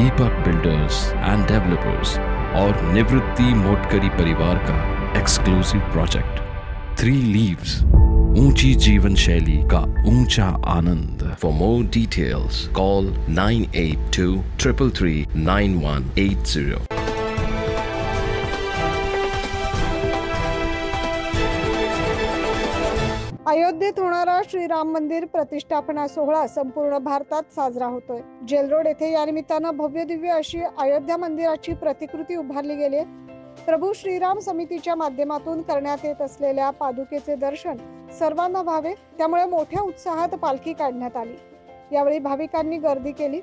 Deepak builders end developers और निवृत्ति मोटकरी परिवार का एक्सक्लूसिव प्रोजेक्ट 3 लीव्स, ऊंची जीवन शैली का ऊंचा आनंद। For more details call 9823339180। अयोध्येत होणारा श्रीराम मंदिर प्रतिष्ठापना सोहळा संपूर्ण भारतात साजरा होतोय। जेल रोड येथे या निमित्तानं भव्य दिव्य अशी अयोध्या मंदिराची प्रतिकृती उभारली गेली। प्रभू श्रीराम समितीच्या माध्यमातून करण्यात येत असलेल्या पादुकेचे दर्शन सर्वांना व्हावे, त्यामुळे मोठ्या उत्साहात पालखी काढण्यात आली। यावेळी भाविकांनी गर्दी केली।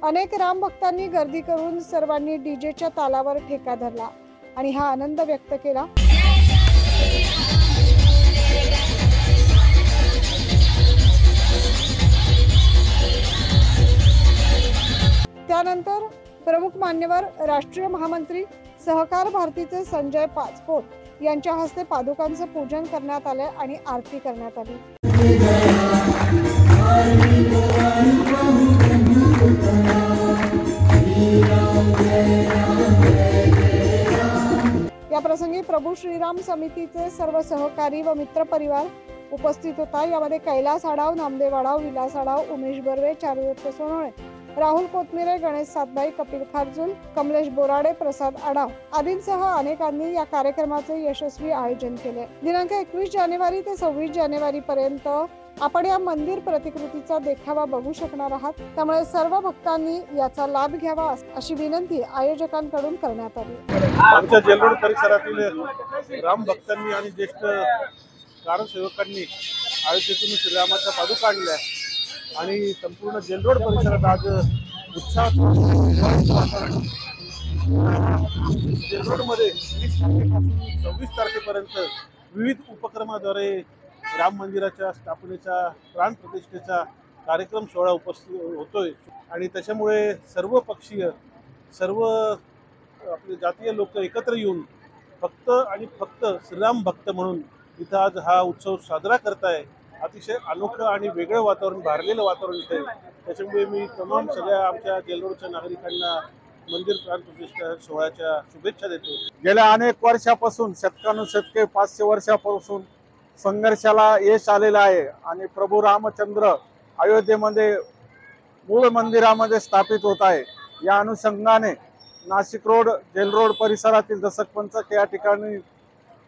अनेक राम भक्तांनी गर्दी करून सर्वांनी डीजेच्या तालावर ठेका धरला आणि हा आनंद व्यक्त केला। त्यानंतर प्रमुख मान्यवर राष्ट्रीय महामंत्री सहकार भारतीचे संजय पाचपोट यांच्या हस्ते पादुकांचे पूजन करण्यात आले आणि आरती करण्यात आली। या प्रसंगी प्रभू श्रीराम समितीचे सर्व सहकारी व मित्र परिवार उपस्थित होता। यामध्ये कैलास आडाव, नामदेव आडाव, विलास आडाव, उमेश बर्वे, चारुदत्त सोनवणे, राहुल कोथमिरे, गणेश सातबाई, कपिल खारजूल, कमलेश बोराडे, प्रसाद आडाव आदींसह अनेकांनी या कार्यक्रमाचे यशस्वी आयोजन केले। दिनांक 21 जानेवारी ते 26 जानेवारी पर्यंत आपण या मंदिर प्रतिकृतीचा देखावा बघू शकणार आहात, त्यामुळे सर्व भक्तांनी याचा लाभ घ्यावा अशी विनंती आयोजकांकडून करण्यात आली। आमच्या जेल रोड परिसरातील राम भक्तांनी आणि ज्येष्ठ कारसेवकांनी अयोध्येतून श्रीरामाच्या पादुका आणल्या आणि संपूर्ण जेल रोड परिसरात आज उत्साहात जेल रोड मध्ये 20 तारखेपासून 26 तारखेपर्यंत विविध उपक्रमाद्वारे राम मंदिराच्या स्थापनेचा प्राण प्रतिष्ठेचा कार्यक्रम सोहळा उपस्थित होतोय आणि त्याच्यामुळे सर्व पक्षीय सर्व आपले जातीय लोक एकत्र येऊन फक्त आणि फक्त श्रीराम भक्त म्हणून इथं आज हा उत्सव साजरा करताय। अतिशय अनोखं आणि वेगळं वातावरण, भारलेलं वातावरण इथे। त्याच्यामुळे मी तमाम सगळ्या आमच्या जेल रोडच्या नागरिकांना मंदिर प्राण प्रतिष्ठा सोहळ्याच्या शुभेच्छा देतो। गेल्या अनेक वर्षापासून शतकानुशतके 500 वर्षापासून संघर्षाला यश आलेलं आहे आणि प्रभू रामचंद्र अयोध्येमध्ये मूळ मंदिरामध्ये स्थापित होत आहे। या अनुषंगाने नाशिक रोड, जेल रोड परिसरातील दशकपंचक या ठिकाणी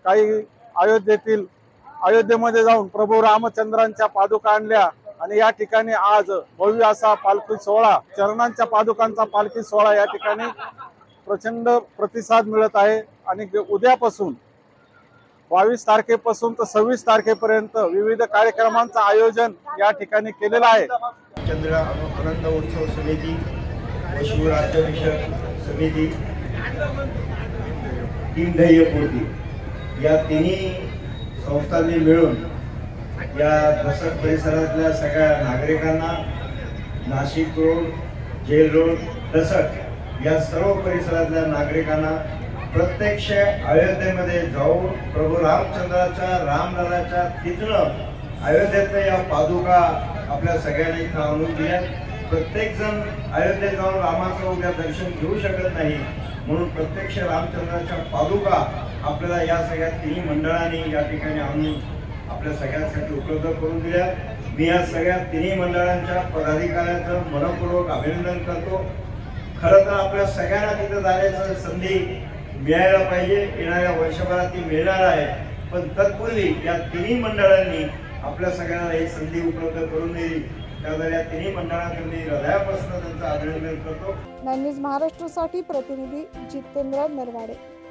काही अयोध्येमध्ये जाऊन प्रभू रामचंद्रांच्या पादुका आणल्या आणि या ठिकाणी आज भव्य असा पालखी सोहळा, चरणांच्या पादुकांचा पालखी सोहळा या ठिकाणी प्रचंड प्रतिसाद मिळत आहे आणि उद्यापासून 22 तारखेपासून तर 26 तारखेपर्यंत विविध कार्यक्रमांचं आयोजन या ठिकाणी केलेलं आहे। चंद्र आनंद उत्सव समिती व शिवराज्याभिषेक समिती, टीम ध्येयपूर्ती या तिन्ही संस्थांनी मिळून या दशक परिसरातल्या सगळ्या नागरिकांना नाशिक रोड, जेल रोड, दशक या सर्व परिसरातल्या नागरिकांना प्रत्यक्ष अयोध्येमध्ये जाऊन प्रभू रामचंद्राच्या रामललाच्या तिथनं अयोध्येतल्या या पादुका आपल्या सगळ्यांनी इथं आणून दिल्या। प्रत्येक जण अयोध्येत जाऊन रामाचं उद्या दर्शन घेऊ शकत नाही, म्हणून प्रत्यक्ष रामचंद्राच्या पादुका आपल्याला या सगळ्या तिन्ही मंडळांनी या ठिकाणी आणून आपल्या सगळ्यांसाठी उपलब्ध करून दिल्या। मी या सगळ्या तिन्ही मंडळांच्या पदाधिकाऱ्यांचं मनपूर्वक अभिनंदन करतो। खरं तर आपल्या सगळ्यांना तिथं जाण्याची संधी मिळायला पाहिजे, येणाऱ्या वर्षभरात ती मिळणार आहे, पण तत्पूर्वी या तिन्ही मंडळांनी आपल्या सगळ्यांना ही संधी उपलब्ध करून दिली, त्यामुळे या तिन्ही मंडळांचं मी हृदयापासून त्यांचं अभिनंदन करतो। न्यूज महाराष्ट्रासाठी प्रतिनिधी जितेंद्र नरवाडे।